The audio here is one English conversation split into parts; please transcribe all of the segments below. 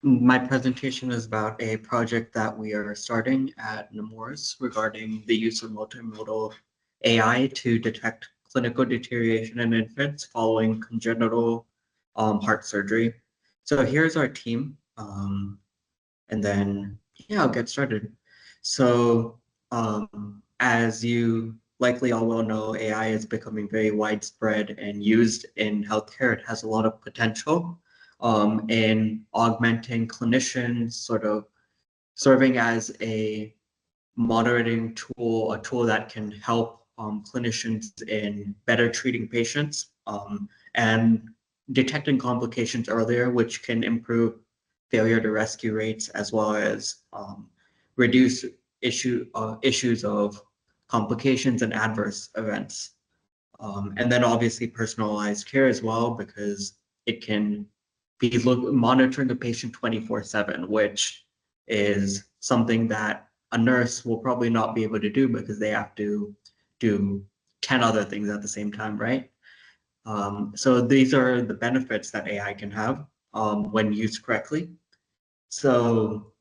My presentation is about a project that we are starting at Nemours regarding the use of multimodal AI to detect clinical deterioration in infants following congenital heart surgery. So here's our team, and then I'll get started. So as you likely all well know, AI is becoming very widespread and used in healthcare. It has a lot of potential in augmenting clinicians, sort of serving as a monitoring tool, a tool that can help clinicians in better treating patients and detecting complications earlier, which can improve failure to rescue rates as well as reduce issues of complications and adverse events. And then obviously personalized care as well, because it can be monitoring a patient 24/7, which is something that a nurse will probably not be able to do because they have to do 10 other things at the same time, right? So these are the benefits that AI can have when used correctly. So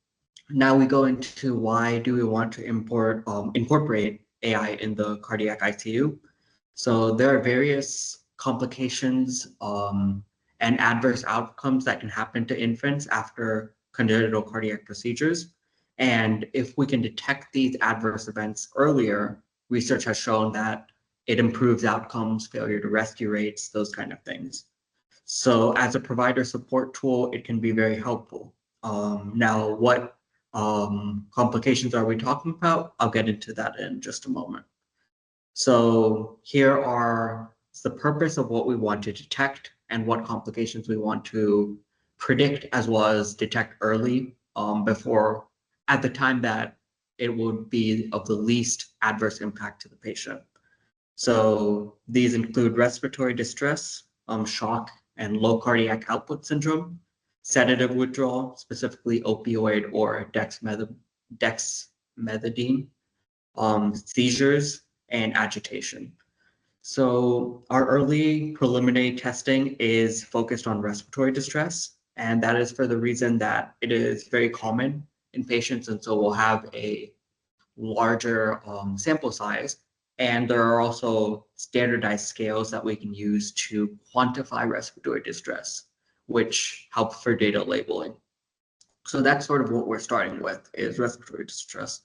now we go into why do we want to incorporate AI in the cardiac ICU. So there are various complications and adverse outcomes that can happen to infants after congenital cardiac procedures. And if we can detect these adverse events earlier, research has shown that it improves outcomes, failure to rescue rates, those kind of things. So as a provider support tool, it can be very helpful. Now, what complications are we talking about? I'll get into that in just a moment. So here are the purpose of what we want to detect and what complications we want to predict as well as detect early before at the time that it would be of the least adverse impact to the patient. So these include respiratory distress, shock, and low cardiac output syndrome, sedative withdrawal, specifically opioid or dexmethadone, seizures, and agitation. So our early preliminary testing is focused on respiratory distress, and that is for the reason that it is very common in patients, and so we'll have a larger sample size. And there are also standardized scales that we can use to quantify respiratory distress, which help for data labeling. So that's sort of what we're starting with, is respiratory distress.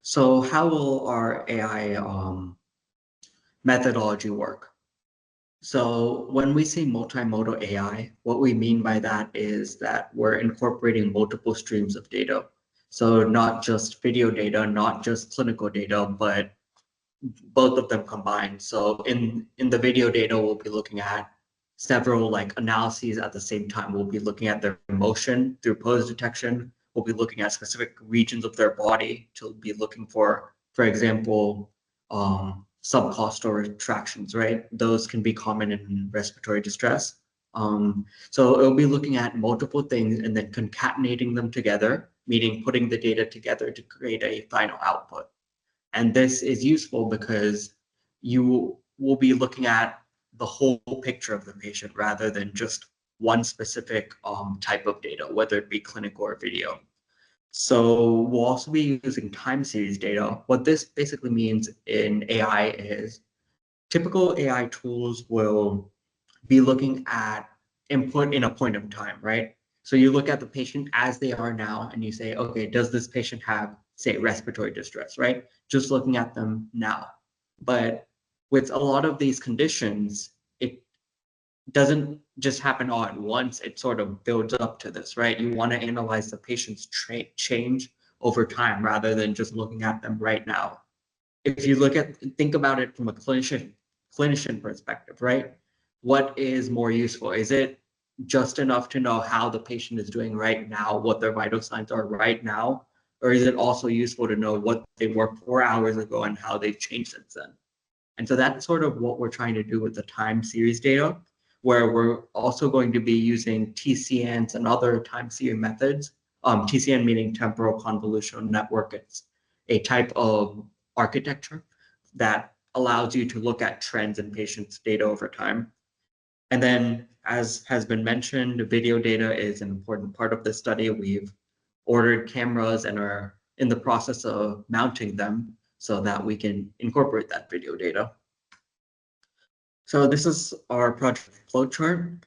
So how will our AI methodology work? So when we say multimodal AI, what we mean by that is that we're incorporating multiple streams of data. So not just video data, not just clinical data, but both of them combined. So in the video data, we'll be looking at several analyses at the same time. We'll be looking at their motion through pose detection. We'll be looking at specific regions of their body to be looking for example, subcostal retractions, right? Those can be common in respiratory distress. So it'll be looking at multiple things and then concatenating them together, meaning putting the data together to create a final output. And this is useful because you will be looking at the whole picture of the patient rather than just one specific type of data, whether it be clinical or video. So we'll also be using time series data. What this basically means in AI is typical AI tools will be looking at input in a point of time, right? So you look at the patient as they are now and you say, okay, does this patient have, say, respiratory distress, right? Just looking at them now. But with a lot of these conditions, it doesn't just happen all at once. It sort of builds up to this, right? You want to analyze the patient's change over time rather than just looking at them right now. If you think about it from a clinician perspective, right? What is more useful? Is it just enough to know how the patient is doing right now, what their vital signs are right now? Or is it also useful to know what they were 4 hours ago and how they've changed since then? And so that's sort of what we're trying to do with the time series data, where we're also going to be using TCNs and other time series methods. TCN meaning temporal convolutional network. It's a type of architecture that allows you to look at trends in patients' data over time. And then As has been mentioned, video data is an important part of this study. We've ordered cameras and are in the process of mounting them so that we can incorporate that video data. So this is our project flowchart.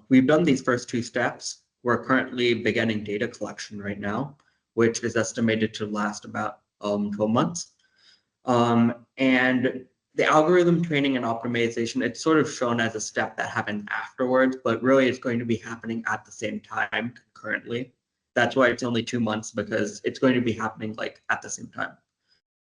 We've done these first two steps. We're currently beginning data collection right now, which is estimated to last about 12 months. And the algorithm training and optimization, it's sort of shown as a step that happened afterwards, but really it's going to be happening at the same time currently. That's why it's only 2 months, because it's going to be happening like at the same time.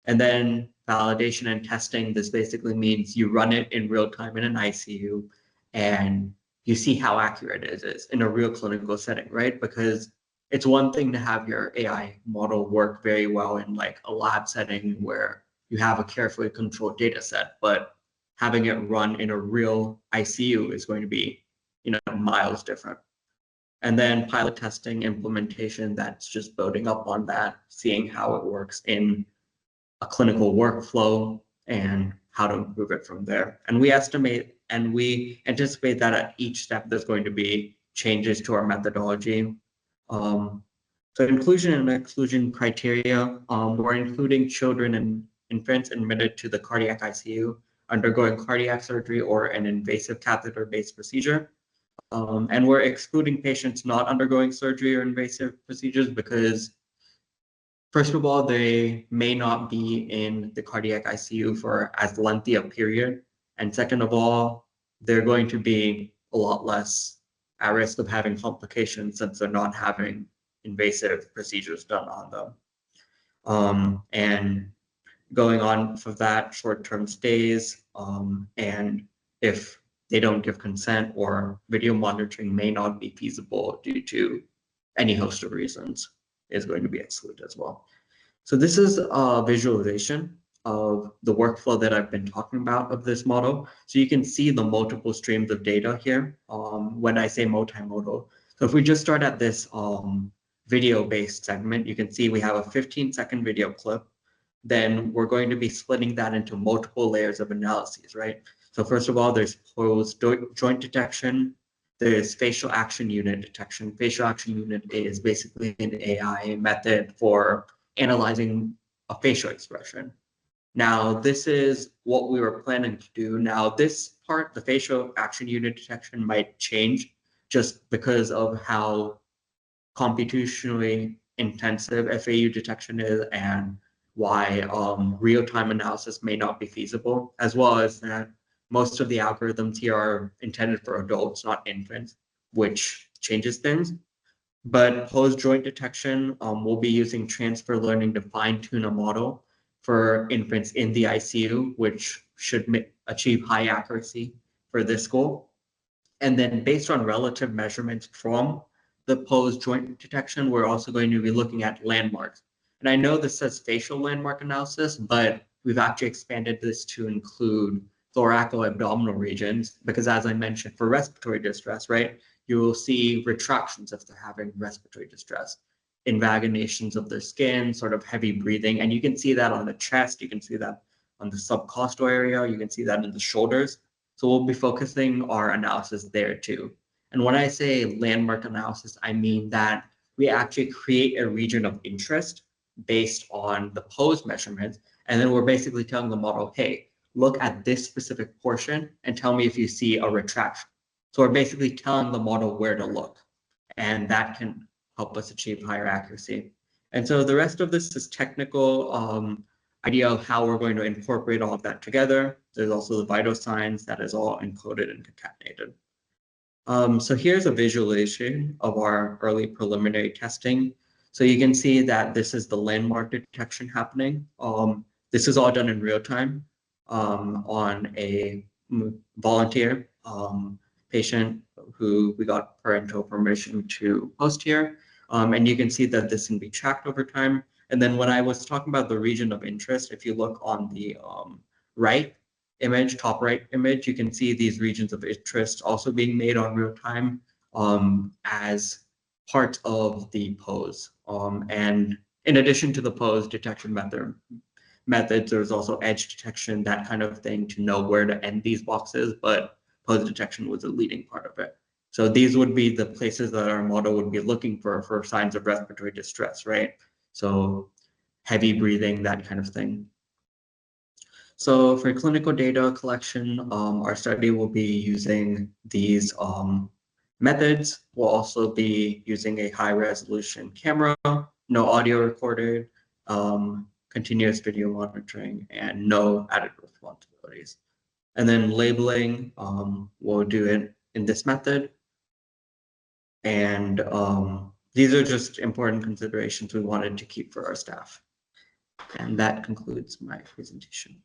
And then validation and testing, this basically means you run it in real time in an ICU and you see how accurate it is in a real clinical setting, right? Because it's one thing to have your AI model work very well in like a lab setting where you have a carefully controlled data set, but having it run in a real ICU is going to be, miles different. And then pilot testing implementation, that's just building up on that, seeing how it works in a clinical workflow and how to improve it from there. And we anticipate that at each step there's going to be changes to our methodology. So inclusion and exclusion criteria, we're including children and infants admitted to the cardiac ICU undergoing cardiac surgery or an invasive catheter-based procedure. And we're excluding patients not undergoing surgery or invasive procedures because, first of all, they may not be in the cardiac ICU for as lengthy a period. And second of all, they're going to be a lot less at risk of having complications since they're not having invasive procedures done on them. And going on for that, short-term stays, and if they don't give consent or video monitoring may not be feasible due to any host of reasons, is going to be excluded as well. So this is a visualization of the workflow that I've been talking about of this model. So you can see the multiple streams of data here when I say multimodal. So if we just start at this video-based segment, you can see we have a 15-second video clip. Then we're going to be splitting that into multiple layers of analyses, right? So first of all, there's posed joint detection. There's facial action unit detection. Facial action unit is basically an AI method for analyzing a facial expression. Now, this is what we were planning to do. Now, this part, the facial action unit detection, might change just because of how computationally intensive FAU detection is and why real-time analysis may not be feasible, as well as that most of the algorithms here are intended for adults, not infants, which changes things. But post-joint detection, we'll be using transfer learning to fine-tune a model for infants in the ICU, which should achieve high accuracy for this goal. And then based on relative measurements from the post-joint detection, we're also going to be looking at landmarks. And I know this says facial landmark analysis, but we've actually expanded this to include thoracoabdominal regions, because as I mentioned, for respiratory distress, right, you will see retractions if they're having respiratory distress, invaginations of their skin, sort of heavy breathing. And you can see that on the chest, you can see that on the subcostal area, you can see that in the shoulders. So we'll be focusing our analysis there too. And when I say landmark analysis, I mean that we actually create a region of interest based on the pose measurements. And then we're basically telling the model, hey, look at this specific portion and tell me if you see a retraction. So we're basically telling the model where to look, and that can help us achieve higher accuracy. And so the rest of this is technical idea of how we're going to incorporate all of that together. There's also the vital signs that is all encoded and concatenated. So here's a visualization of our early preliminary testing. So you can see that this is the landmark detection happening. This is all done in real time on a volunteer patient who we got parental permission to post here. And you can see that this can be tracked over time. And then when I was talking about the region of interest, if you look on the right image, top right image, you can see these regions of interest also being made on real time as part of the pose. And in addition to the pose detection methods, there's also edge detection, that kind of thing, to know where to end these boxes. But pose detection was a leading part of it. So these would be the places that our model would be looking for signs of respiratory distress, right? So heavy breathing, that kind of thing. So for clinical data collection, our study will be using these methods. We'll also be using a high resolution camera, no audio recorded, continuous video monitoring, and no added responsibilities. And then labeling, we'll do it in this method. And these are just important considerations we wanted to keep for our staff. And that concludes my presentation.